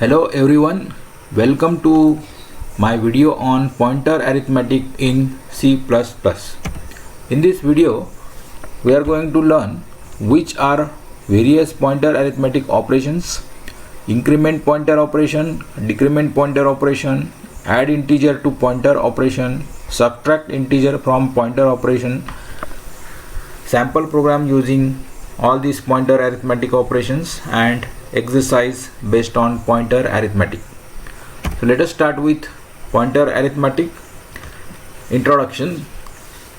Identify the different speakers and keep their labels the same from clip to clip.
Speaker 1: Hello everyone, welcome to my video on pointer arithmetic in C++. In this video, we are going to learn which are various pointer arithmetic operations, increment pointer operation, decrement pointer operation, add integer to pointer operation, subtract integer from pointer operation, sample program using all these pointer arithmetic operations, and exercise based on pointer arithmetic. So let us start with pointer arithmetic. Introduction.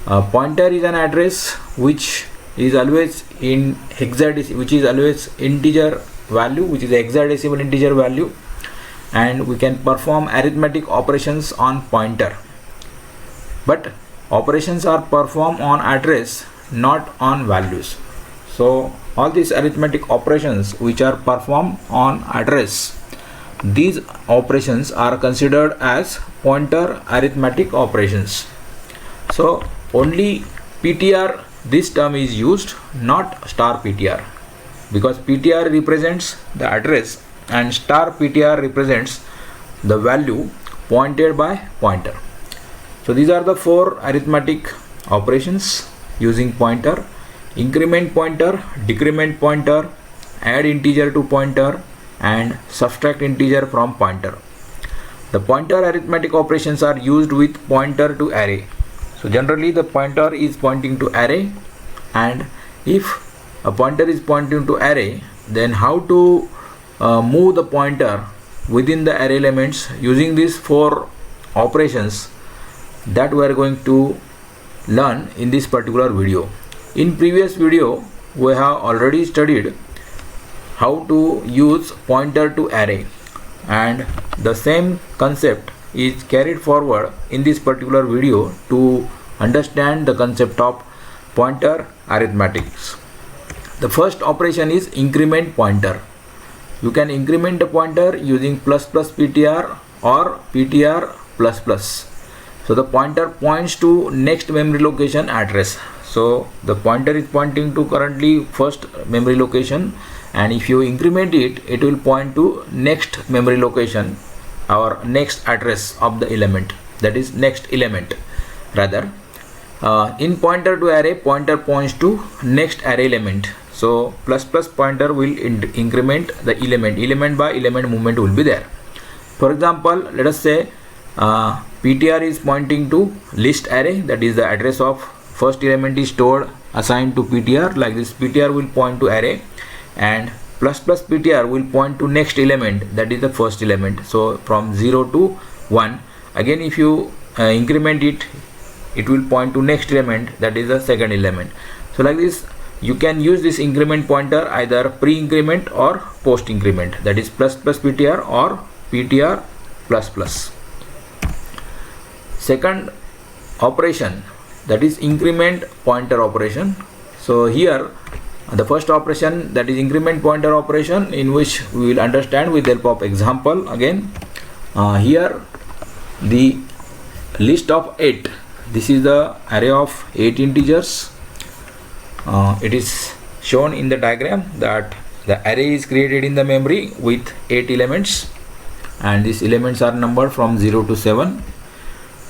Speaker 1: Pointer is an address which is always in hexadecimal, which is always integer value, which is a hexadecimal integer value, and we can perform arithmetic operations on pointer. But operations are performed on address, not on values. So all these arithmetic operations which are performed on address, these operations are considered as pointer arithmetic operations. So only PTR, this term is used, not star PTR, because PTR represents the address and star PTR represents the value pointed by pointer. So these are the four arithmetic operations using pointer: increment pointer, decrement pointer, add integer to pointer, and subtract integer from pointer. The pointer arithmetic operations are used with pointer to array. So generally the pointer is pointing to array, and if a pointer is pointing to array, then how to move the pointer within the array elements using these four operations, that we are going to learn in this particular video. In previous video, we have already studied how to use pointer to array, and the same concept is carried forward in this particular video to understand the concept of pointer arithmetics. The first operation is increment pointer. You can increment the pointer using plus plus PTR or PTR plus plus. So the pointer points to next memory location address. So the pointer is pointing to currently first memory location, and if you increment it, it will point to next memory location or next address of the element, that is next element rather. In pointer to array, pointer points to next array element. So plus plus pointer will increment the element by element movement will be there. For example, let us say PTR is pointing to list array, that is the address of first element is stored assigned to PTR. Like this, PTR will point to array, and plus plus PTR will point to next element, that is the first element. So from 0 to 1, again if you increment it, it will point to next element, that is the second element. So like this, you can use this increment pointer either pre-increment or post-increment, that is plus plus PTR or PTR plus plus. Second operation, that is increment pointer operation. So here the first operation, that is increment pointer operation, in which we will understand with the help of example. Again here the list of 8, this is the array of 8 integers. It is shown in the diagram that the array is created in the memory with 8 elements, and these elements are numbered from 0 to 7.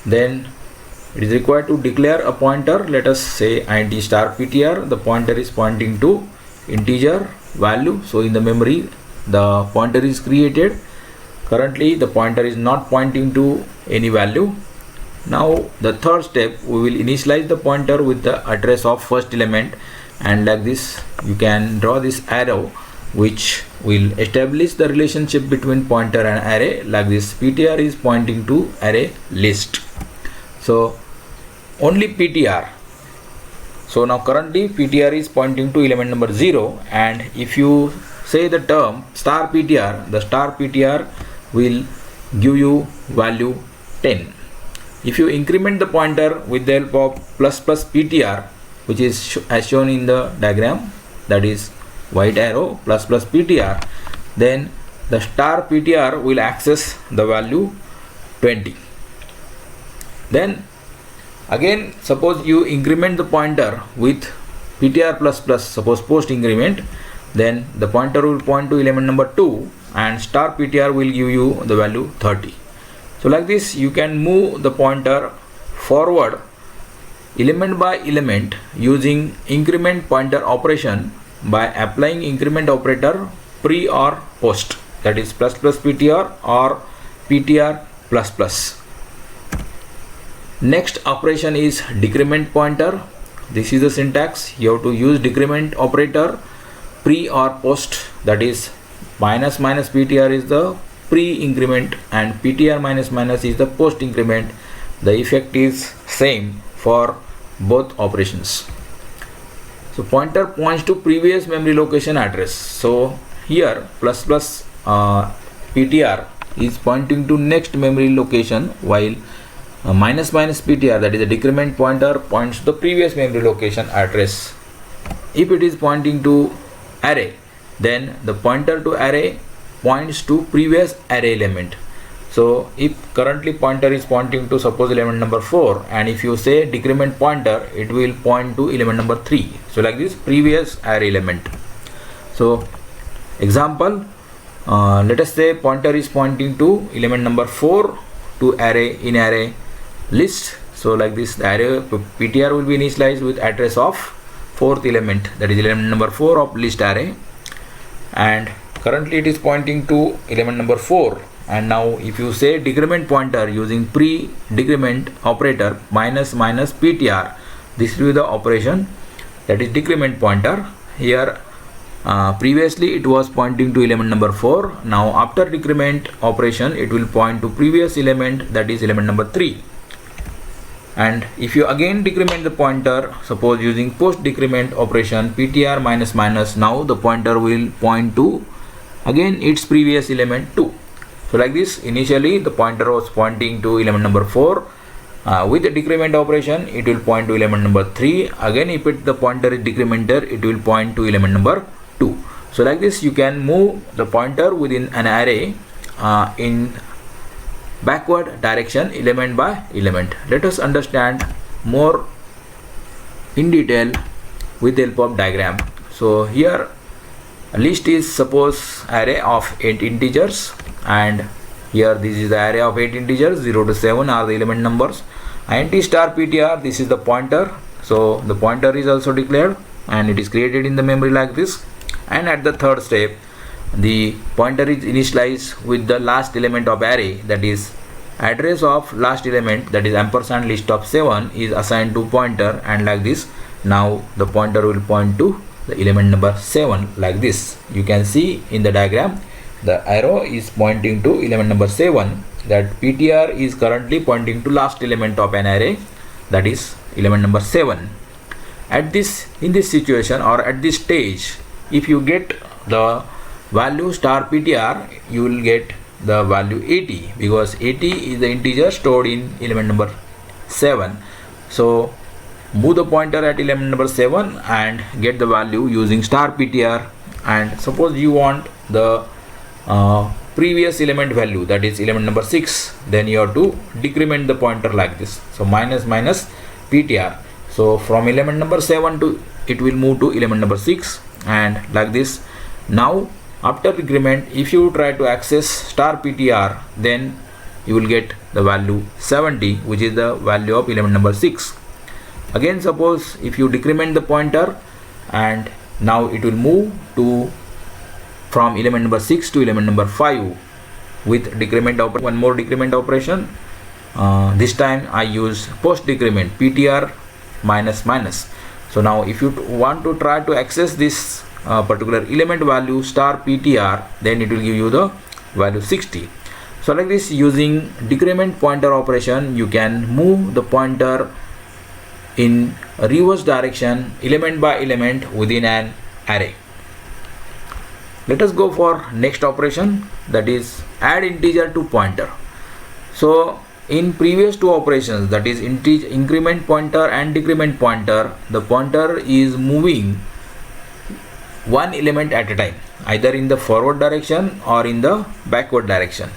Speaker 1: Then it is required to declare a pointer. Let us say int star PTR. The pointer is pointing to integer value. So in the memory the pointer is created. Currently the pointer is not pointing to any value. Now the third step, we will initialize the pointer with the address of first element, and like this you can draw this arrow which will establish the relationship between pointer and array. Like this, PTR is pointing to array list. So only PTR. So now currently PTR is pointing to element number 0, and if you say the term star PTR, the star PTR will give you value 10. If you increment the pointer with the help of plus plus PTR, which is as shown in the diagram, that is white arrow plus plus PTR, then the star PTR will access the value 20. Then again, suppose you increment the pointer with PTR plus plus, suppose post increment, then the pointer will point to element number 2, and star PTR will give you the value 30. So like this you can move the pointer forward element by element using increment pointer operation by applying increment operator pre or post, that is plus plus PTR or PTR plus plus. Next operation is decrement pointer. This is the syntax. You have to use decrement operator pre or post, that is minus minus PTR is the pre increment and PTR minus minus is the post increment. The effect is same for both operations. So pointer points to previous memory location address. So here plus plus PTR is pointing to next memory location, while minus minus PTR, that is a decrement pointer, points to the previous memory location address. If it is pointing to array, then the pointer to array points to previous array element. So if currently pointer is pointing to suppose element number 4, and if you say decrement pointer, it will point to element number 3. So like this previous array element. So example, let us say pointer is pointing to element number 4 to array in array list. So like this the array PTR will be initialized with address of 4th element, that is element number 4 of list array, and currently it is pointing to element number 4. And now if you say decrement pointer using pre decrement operator minus minus PTR, this will be the operation, that is decrement pointer. Here previously it was pointing to element number 4. Now after decrement operation it will point to previous element, that is element number 3. And if you again decrement the pointer, suppose using post decrement operation PTR minus minus, now the pointer will point to again its previous element 2. So like this, initially the pointer was pointing to element number 4. With the decrement operation it will point to element number 3. Again if the pointer is decremented, it will point to element number 2. So like this you can move the pointer within an array in backward direction element by element. Let us understand more in detail with the help of diagram. So here a list is suppose array of 8 integers, and here this is the array of 8 integers, 0 to 7 are the element numbers. int star PTR, this is the pointer. So the pointer is also declared and it is created in the memory like this. And at the third step the pointer is initialized with the last element of array, that is address of last element, that is ampersand list of 7 is assigned to pointer, and like this now the pointer will point to the element number 7 like this. You can see in the diagram the arrow is pointing to element number 7, that PTR is currently pointing to last element of an array, that is element number 7. At this, in this situation or at this stage, if you get the value star PTR, you will get the value 80, because 80 is the integer stored in element number 7. So move the pointer at element number 7 and get the value using star PTR. And suppose you want the previous element value, that is element number 6, then you have to decrement the pointer like this. So minus minus PTR. So from element number 7 to it will move to element number 6, and like this. Now after decrement, if you try to access star PTR, then you will get the value 70, which is the value of element number 6. Again suppose if you decrement the pointer, and now it will move to from element number 6 to element number 5 with decrement one more decrement operation. This time I use post decrement PTR minus minus. So now if you want to try to access this particular element value star PTR, then it will give you the value 60. So like this, using decrement pointer operation, you can move the pointer in reverse direction element by element within an array. Let us go for next operation, that is add integer to pointer. So in previous two operations, that is increment pointer and decrement pointer, the pointer is moving one element at a time, either in the forward direction or in the backward direction.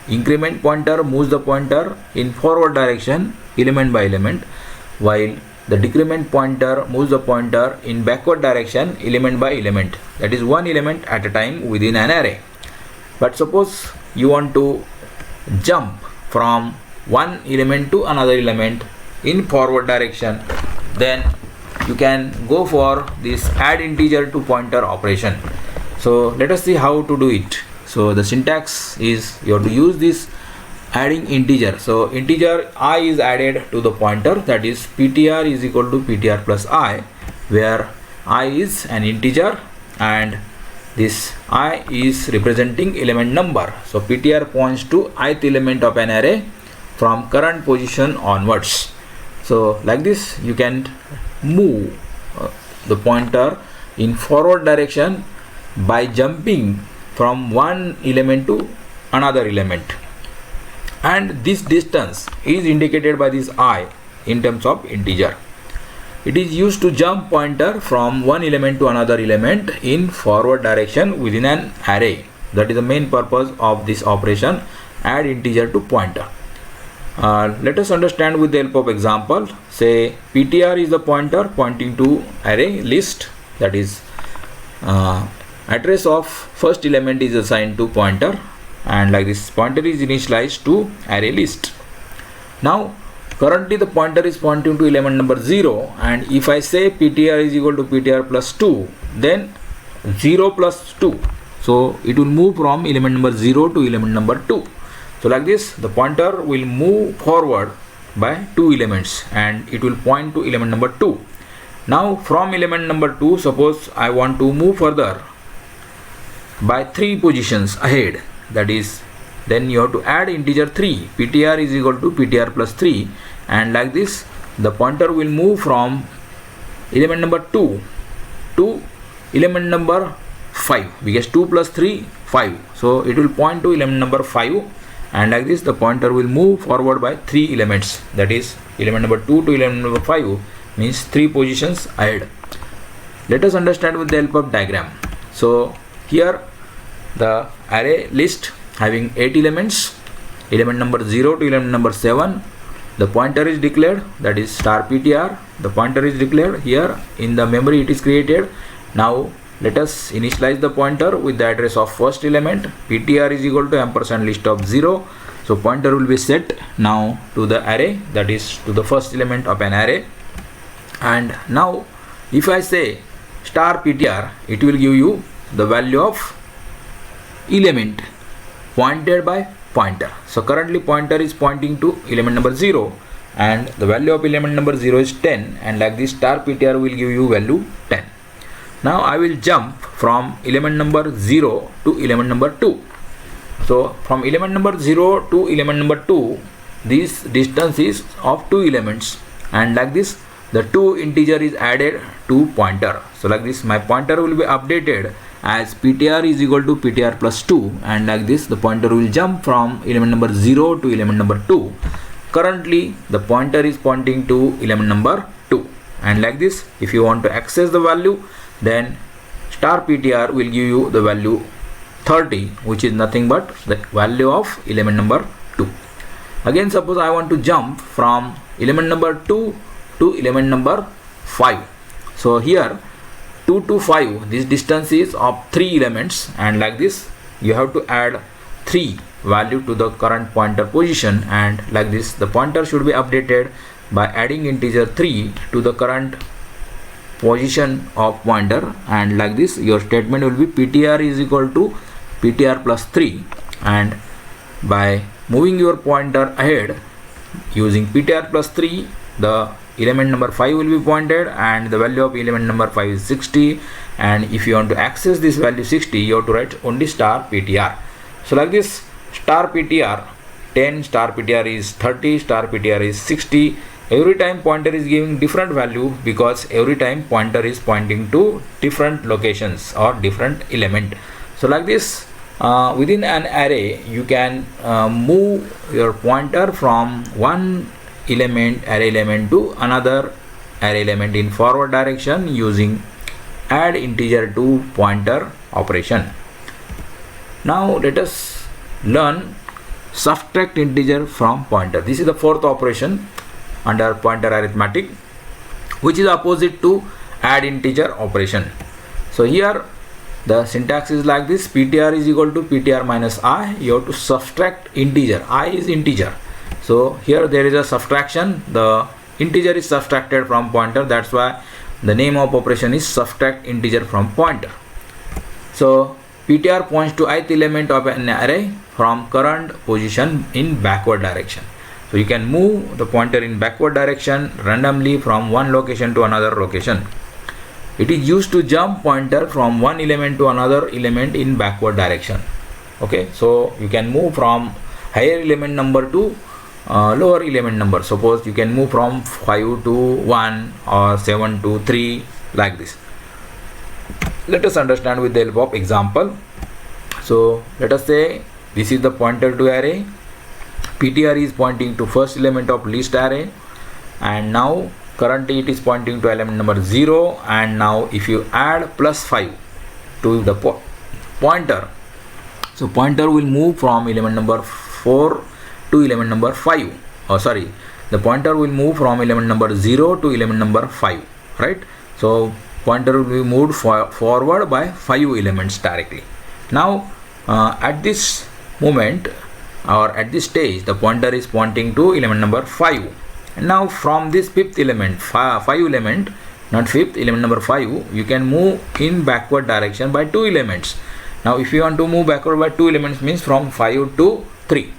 Speaker 1: Increment pointer moves the pointer in forward direction element by element, while the decrement pointer moves the pointer in backward direction element by element, that is one element at a time within an array. But suppose you want to jump from one element to another element in forward direction, then you can go for this add integer to pointer operation. So let us see how to do it. So the syntax is you have to use this adding integer. So integer I is added to the pointer, that is ptr is equal to ptr plus I, where I is an integer and this I is representing element number. So ptr points to ith element of an array from current position onwards. So like this you can move the pointer in forward direction by jumping from one element to another element, and this distance is indicated by this I in terms of integer. It is used to jump pointer from one element to another element in forward direction within an array. That is the main purpose of this operation, add integer to pointer. Let us understand with the help of example. Say ptr is the pointer pointing to array list, that is address of first element is assigned to pointer, and like this pointer is initialized to array list. Now currently the pointer is pointing to element number 0, and if I say ptr is equal to ptr plus 2, then 0 plus 2, so it will move from element number 0 to element number 2. So like this the pointer will move forward by 2 elements and it will point to element number 2. Now from element number 2, suppose I want to move further by 3 positions ahead, that is then you have to add integer 3, ptr is equal to ptr plus 3, and like this the pointer will move from element number 2 to element number 5, because 2 plus 3 5, so it will point to element number 5, and like this the pointer will move forward by 3 elements, that is element number 2 to element number 5 means 3 positions ahead. Let us understand with the help of diagram. So here the array list having 8 elements, element number 0 to element number 7, the pointer is declared, that is star ptr, the pointer is declared here in the memory, it is created. Now let us initialize the pointer with the address of first element, ptr is equal to ampersand list of 0, so pointer will be set now to the array, that is to the first element of an array. And now if I say star ptr, it will give you the value of element pointed by pointer. So currently pointer is pointing to element number 0 and the value of element number 0 is 10, and like this star ptr will give you value 10. Now I will jump from element number 0 to element number 2. So from element number 0 to element number 2, this distance is of 2 elements, and like this the 2 integer is added to pointer. So like this my pointer will be updated as ptr is equal to ptr plus 2, and like this the pointer will jump from element number 0 to element number 2. Currently the pointer is pointing to element number 2, and like this if you want to access the value, then star ptr will give you the value 30, which is nothing but the value of element number 2. Again suppose I want to jump from element number 2 to element number 5. So here 2 to 5, this distance is of 3 elements, and like this you have to add 3 value to the current pointer position, and like this the pointer should be updated by adding integer 3 to the current position of pointer, and like this your statement will be ptr is equal to ptr plus 3, and by moving your pointer ahead using ptr plus 3, the element number 5 will be pointed and the value of element number 5 is 60, and if you want to access this value 60, you have to write only star ptr. So like this star ptr 10, star ptr is 30, star ptr is 60. Every time pointer is giving different value because every time pointer is pointing to different locations or different element. So like this within an array you can move your pointer from one array element to another array element in forward direction using add integer to pointer operation. Now let us learn subtract integer from pointer. This is the fourth operation under pointer arithmetic, which is opposite to add integer operation. So here the syntax is like this: ptr is equal to ptr minus I. You have to subtract integer. I is integer, so here there is a subtraction. The integer is subtracted from pointer. That's why the name of operation is subtract integer from pointer. So ptr points to ith element of an array from current position in backward direction. So you can move the pointer in backward direction randomly from one location to another location. It is used to jump pointer from one element to another element in backward direction. Okay, so you can move from higher element number to lower element number. Suppose you can move from 5 to 1 or 7 to 3, like this. Let us understand with the help of example. So let us say this is the pointer to array. ptr is pointing to first element of list array, and now currently it is pointing to element number 0. And now if you add plus 5 to the pointer, so pointer will move from element number 4 to element number 5. The pointer will move from element number 0 to element number 5, right? So pointer will be moved forward by 5 elements directly. Now at this moment, or at this stage, the pointer is pointing to element number 5. And now from this fifth element, 5 element, not fifth, element number 5, you can move in backward direction by 2 elements. Now if you want to move backward by 2 elements, means from 5 to 3.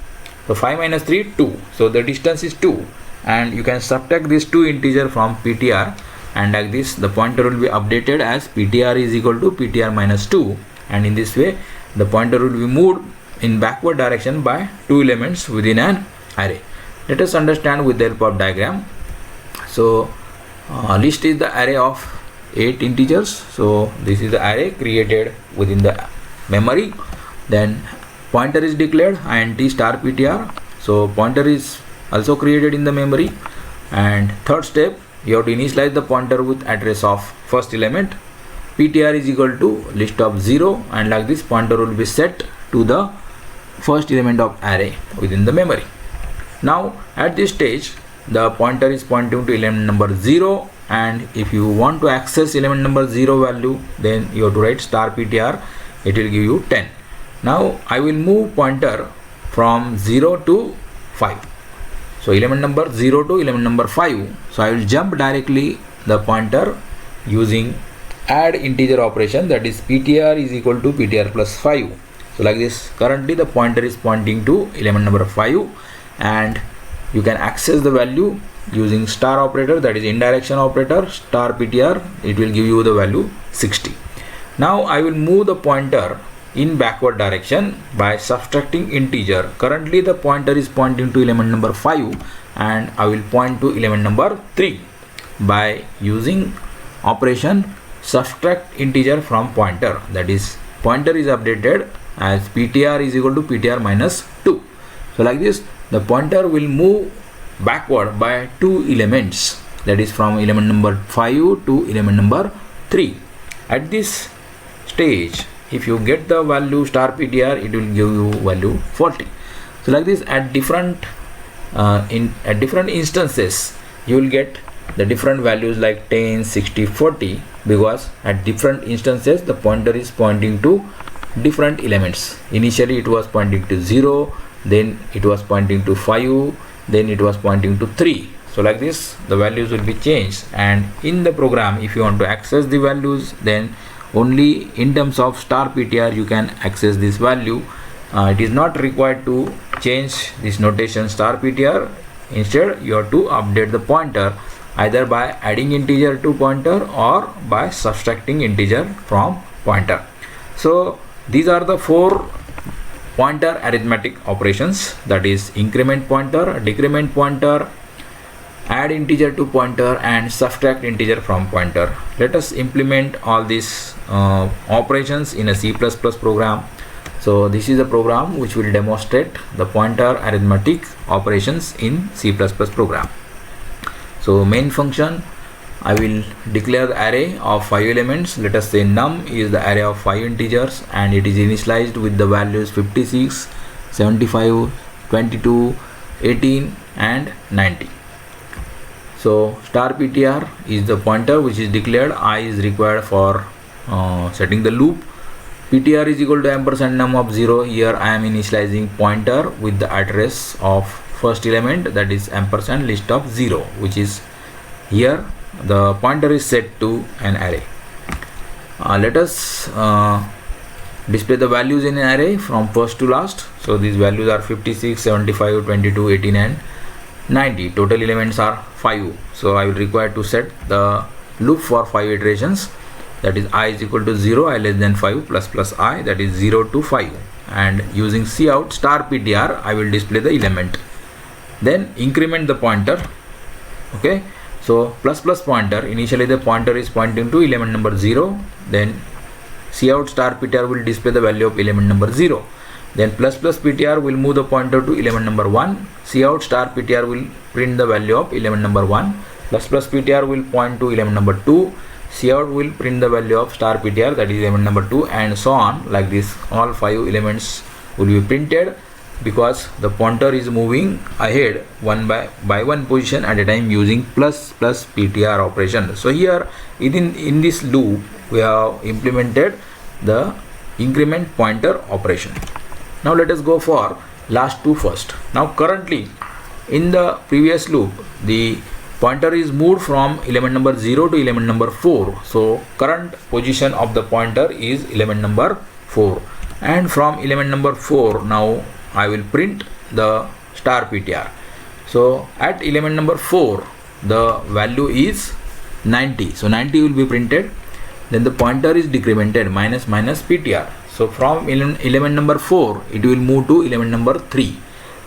Speaker 1: So 5 minus 3, 2. So the distance is 2, and you can subtract this 2 integer from ptr, and like this the pointer will be updated as ptr is equal to ptr minus 2, and in this way the pointer will be moved in backward direction by 2 elements within an array. Let us understand with the help of diagram. So list is the array of 8 integers. So this is the array created within the memory. Then pointer is declared int star ptr. So pointer is also created in the memory. And third step, you have to initialize the pointer with address of first element. ptr is equal to list of 0, and like this pointer will be set to the first element of array within the memory. Now at this stage, the pointer is pointing to element number 0, and if you want to access element number 0 value, then you have to write star ptr. It will give you 10. Now I will move pointer from 0 to 5. So element number 0 to element number 5. So I will jump directly the pointer using add integer operation, that is ptr is equal to ptr plus 5. So like this, currently the pointer is pointing to element number 5, and you can access the value using star operator, that is indirection operator, star ptr. It will give you the value 60. Now I will move the pointer in backward direction by subtracting integer. Currently the pointer is pointing to element number 5, and I will point to element number 3 by using operation subtract integer from pointer, that is pointer is updated as ptr is equal to ptr minus 2. So like this, the pointer will move backward by 2 elements, that is from element number 5 to element number 3. At this stage, if you get the value star ptr, it will give you value 40. So like this, at different instances, you will get the different values like 10, 60, 40, because at different instances the pointer is pointing to different elements. Initially it was pointing to 0, then it was pointing to 5, then it was pointing to 3. So like this, the values will be changed, and in the program, if you want to access the values, then only in terms of star ptr you can access this value. It is not required to change this notation star ptr. Instead, you have to update the pointer either by adding integer to pointer or by subtracting integer from pointer. So these are the 4 pointer arithmetic operations, that is increment pointer, decrement pointer, add integer to pointer, and subtract integer from pointer. Let us implement all these operations in a C++ program. So this is a program which will demonstrate the pointer arithmetic operations in C++ program. So main function, I will declare the array of 5 elements. Let us say num is the array of 5 integers, and it is initialized with the values 56, 75, 22, 18 and 90. So star ptr is the pointer which is declared. I is required for setting the loop. ptr is equal to ampersand num of 0. Here I am initializing pointer with the address of first element, that is ampersand list of 0, which is here the pointer is set to an array. Let us display the values in an array from first to last. So these values are 56, 75, 22, 18 and 90. Total elements are 5. So I will require to set the loop for 5 iterations, that is I is equal to 0, I less than 5 plus I, that is 0 to 5, and using cout star ptr I will display the element. Then increment the pointer. Okay, so plus pointer, initially the pointer is pointing to element number 0, then cout star ptr will display the value of element number 0. Then plus ptr will move the pointer to element number 1. Cout star ptr will print the value of element number 1. Plus ptr will point to element number 2. Cout will print the value of star ptr, that is element number 2, and so on like this. All 5 elements will be printed because the pointer is moving ahead one by one position at a time using plus ptr operation. So here in this loop we have implemented the increment pointer operation. Now let us go for last two first. Now currently in the previous loop the pointer is moved from element number 0 to element number 4. So current position of the pointer is element number 4, and from element number 4 now I will print the star ptr. So at element number 4 the value is 90, so 90 will be printed. Then the pointer is decremented minus ptr. So from element number 4 it will move to element number 3,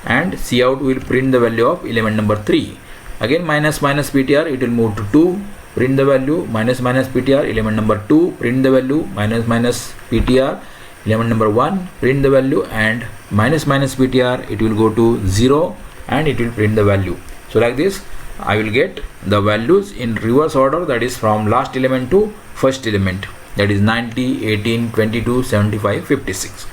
Speaker 1: and cout will print the value of element number 3. Again minus ptr, it will move to 2, print the value, minus ptr, element number 2, print the value, minus ptr, element number 1, print the value, and minus ptr, it will go to 0 and it will print the value. So like this I will get the values in reverse order, that is from last element to first element, that is 90, 18, 22, 75, 56.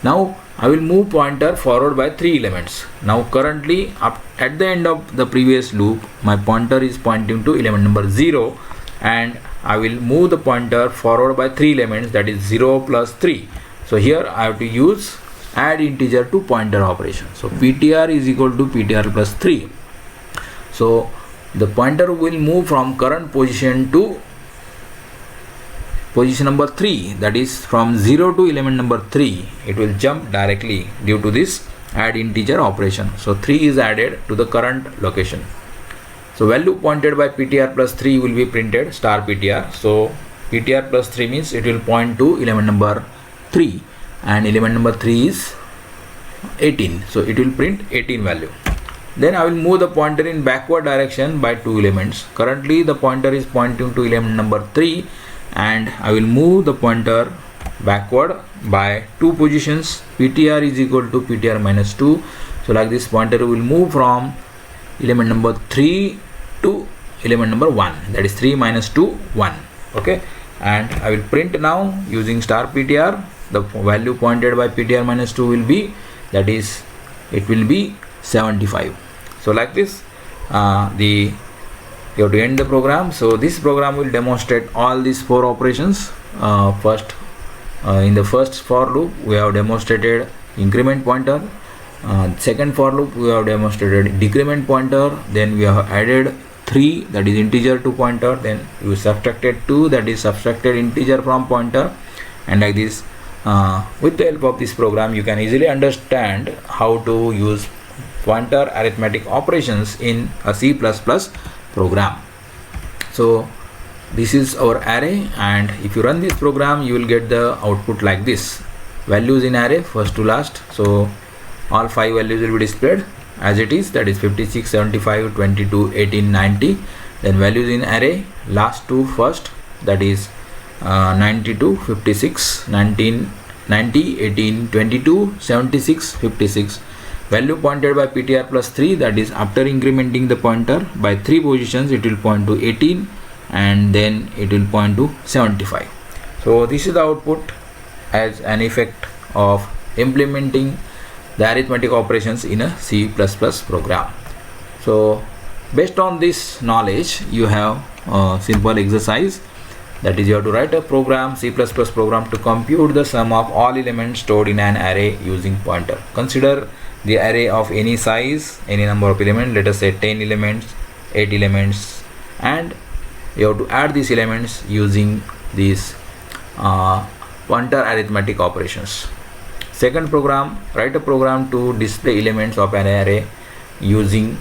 Speaker 1: Now I will move pointer forward by 3 elements. Now currently at the end of the previous loop my pointer is pointing to element number 0, and I will move the pointer forward by 3 elements, that is 0 plus 3. So here I have to use add integer to pointer operation. So ptr is equal to ptr plus 3. So the pointer will move from current position to position number 3, that is from 0 to element number 3. It will jump directly due to this add integer operation. So 3 is added to the current location. So value pointed by ptr plus 3 will be printed star ptr. So ptr plus 3 means it will point to element number 3, and element number 3 is 18, so it will print 18 value. Then I will move the pointer in backward direction by 2 elements. Currently the pointer is pointing to element number 3, and I will move the pointer backward by 2 positions. ptr is equal to ptr minus 2. So like this pointer will move from element number 3 to element number 1, that is 3 minus 2, 1. Okay, and I will print now using star ptr. The value pointed by ptr minus 2 will be, that is it will be 75. So like this you have to end the program. So this program will demonstrate all these 4 operations. In the first for loop we have demonstrated increment pointer. Second for loop we have demonstrated decrement pointer. Then we have added 3, that is integer to pointer. Then we subtracted 2, that is subtracted integer from pointer. And like this with the help of this program you can easily understand how to use pointer arithmetic operations in a C++ program. So this is our array, and if you run this program you will get the output like this. Values in array first to last, so all 5 values will be displayed as it is, that is 56, 75, 22, 18, 90. Then values in array last to first, that is 92, 56, 19, 90, 18, 22, 76, 56. Value pointed by ptr plus 3, that is after incrementing the pointer by 3 positions it will point to 18, and then it will point to 75. So this is the output as an effect of implementing the arithmetic operations in a C++ program. So based on this knowledge you have a simple exercise. That is, you have to write a program, C++ program, to compute the sum of all elements stored in an array using pointer. Consider the array of any size, any number of elements, let us say 10 elements, 8 elements, and you have to add these elements using these pointer arithmetic operations. Second program, write a program to display elements of an array using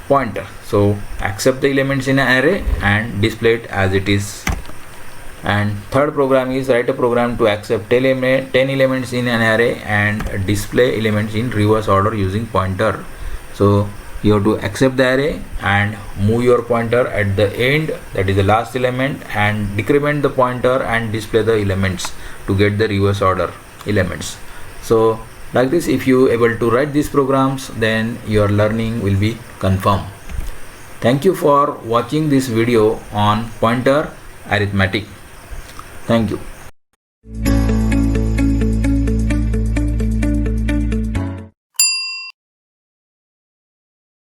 Speaker 1: pointer. So accept the elements in an array and display it as it is. And third program is write a program to accept 10 elements in an array and display elements in reverse order using pointer. So you have to accept the array and move your pointer at the end, that is the last element, and decrement the pointer and display the elements to get the reverse order elements. So like this, if you able to write these programs, then your learning will be confirmed. Thank you for watching this video on pointer arithmetic. Thank you.